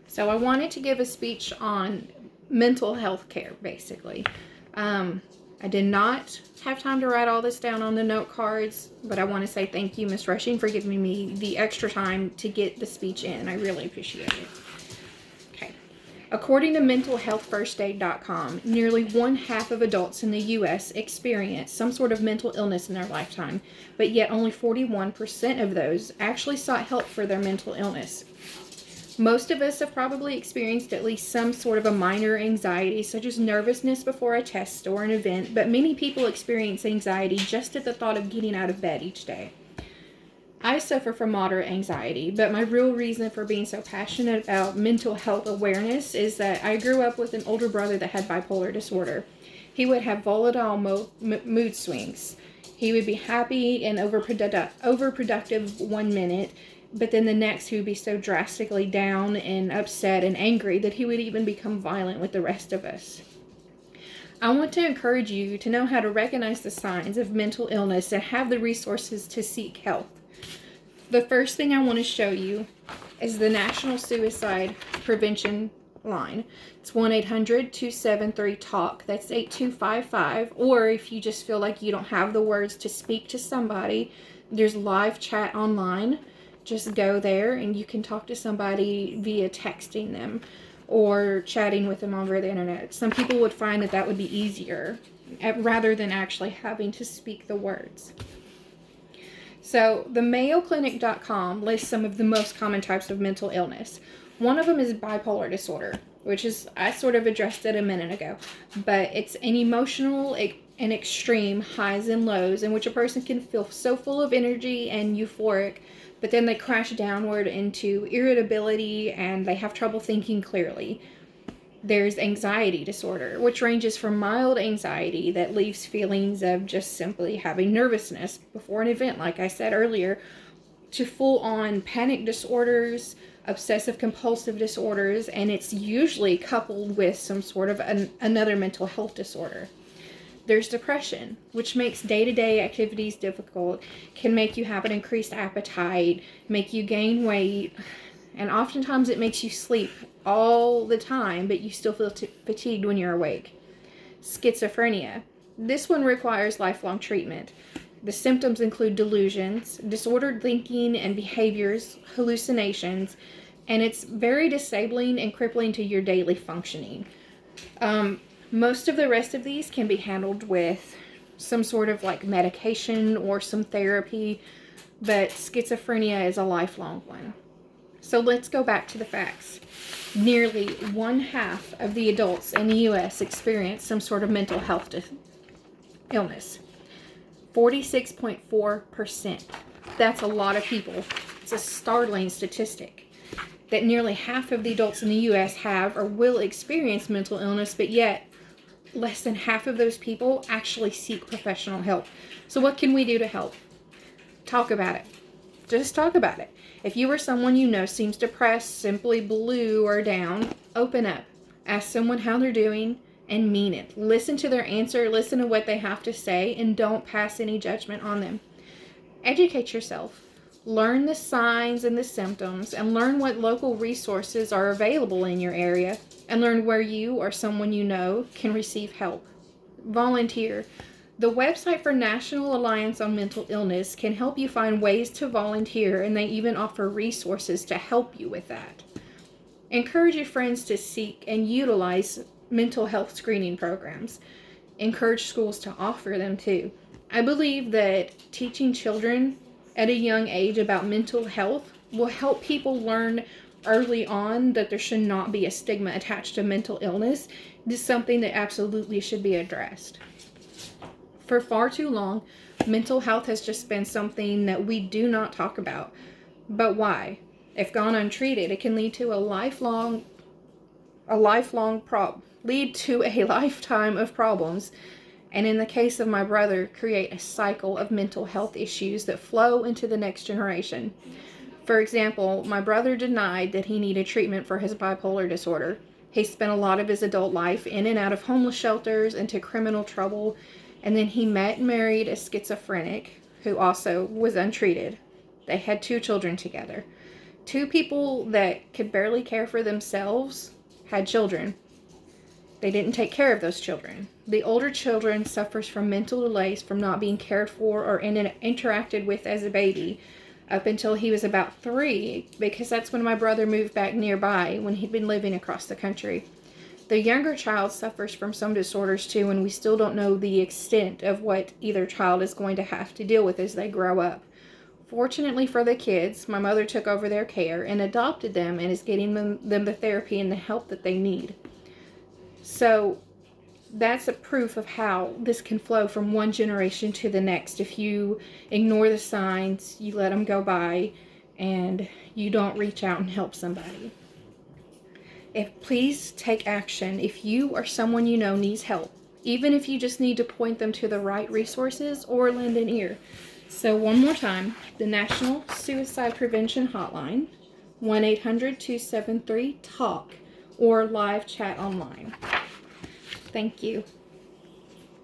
So I wanted to give a speech on mental health care, basically. I did not have time to write all this down on the note cards, but I want to say thank you, Miss Rushing, for giving me the extra time to get the speech in. I really appreciate it. Okay. According to mentalhealthfirstaid.com, nearly 1/2 of adults in the U.S. experience some sort of mental illness in their lifetime, but yet only 41% of those actually sought help for their mental illness. Most of us have probably experienced at least some sort of a minor anxiety, such as nervousness before a test or an event, but many people experience anxiety just at the thought of getting out of bed each day. I suffer from moderate anxiety, but my real reason for being so passionate about mental health awareness is that I grew up with an older brother that had bipolar disorder. He would have volatile mood swings. He would be happy and overproductive 1 minute, but then the next he would be so drastically down and upset and angry that he would even become violent with the rest of us. I want to encourage you to know how to recognize the signs of mental illness and have the resources to seek help. The first thing I want to show you is the National Suicide Prevention line. It's 1-800-273-TALK. That's 8255. Or if you just feel like you don't have the words to speak to somebody, there's live chat online. Just go there and you can talk to somebody via texting them or chatting with them over the internet. Some people would find that would be easier rather than actually having to speak the words. So the MayoClinic.com lists some of the most common types of mental illness. One of them is bipolar disorder, which is, I sort of addressed it a minute ago, but it's an emotional and extreme highs and lows in which a person can feel so full of energy and euphoric, but then they crash downward into irritability and they have trouble thinking clearly. There's anxiety disorder, which ranges from mild anxiety that leaves feelings of just simply having nervousness before an event, like I said earlier, to full-on panic disorders, obsessive compulsive disorders, and it's usually coupled with some sort of another mental health disorder. There's depression, which makes day-to-day activities difficult, can make you have an increased appetite, make you gain weight, and oftentimes it makes you sleep all the time, but you still feel fatigued when you're awake. Schizophrenia. This one requires lifelong treatment. The symptoms include delusions, disordered thinking and behaviors, hallucinations, and it's very disabling and crippling to your daily functioning. Most of the rest of these can be handled with some sort of like medication or some therapy, but schizophrenia is a lifelong one. So let's go back to the facts. Nearly 1/2 of the adults in the U.S. experience some sort of mental health illness. 46.4%. That's a lot of people. It's a startling statistic that nearly half of the adults in the U.S. have or will experience mental illness, but yet less than half of those people actually seek professional help. So what can we do to help? Talk about it. Just talk about it. If you or someone you know seems depressed, simply blue, or down, open up. Ask someone how they're doing and mean it. Listen to their answer, listen to what they have to say, and don't pass any judgment on them. Educate yourself. Learn the signs and the symptoms, and learn what local resources are available in your area, and learn where you or someone you know can receive help. Volunteer. The website for National Alliance on Mental Illness can help you find ways to volunteer, and they even offer resources to help you with that. Encourage your friends to seek and utilize mental health screening programs. Encourage schools to offer them too. I believe that teaching children at a young age about mental health will help people learn early on that there should not be a stigma attached to mental illness. This is something that absolutely should be addressed. For far too long, mental health has just been something that we do not talk about. But why? If gone untreated, it can lead to a lifetime of problems, and in the case of my brother, create a cycle of mental health issues that flow into the next generation. For example, my brother denied that he needed treatment for his bipolar disorder. He spent a lot of his adult life in and out of homeless shelters, into criminal trouble, and then he met and married a schizophrenic who also was untreated. They had 2 children together. Two people that could barely care for themselves had children. They didn't take care of those children. The older children suffers from mental delays from not being cared for or interacted with as a baby up until he was about 3, because that's when my brother moved back nearby when he'd been living across the country. The younger child suffers from some disorders too, and we still don't know the extent of what either child is going to have to deal with as they grow up. Fortunately for the kids, my mother took over their care and adopted them and is getting them the therapy and the help that they need. So that's a proof of how this can flow from one generation to the next. If you ignore the signs, you let them go by, and you don't reach out and help somebody. Please take action. If you or someone you know needs help, even if you just need to point them to the right resources or lend an ear. So one more time, the National Suicide Prevention Hotline, 1-800-273-TALK, or live chat online. Thank you.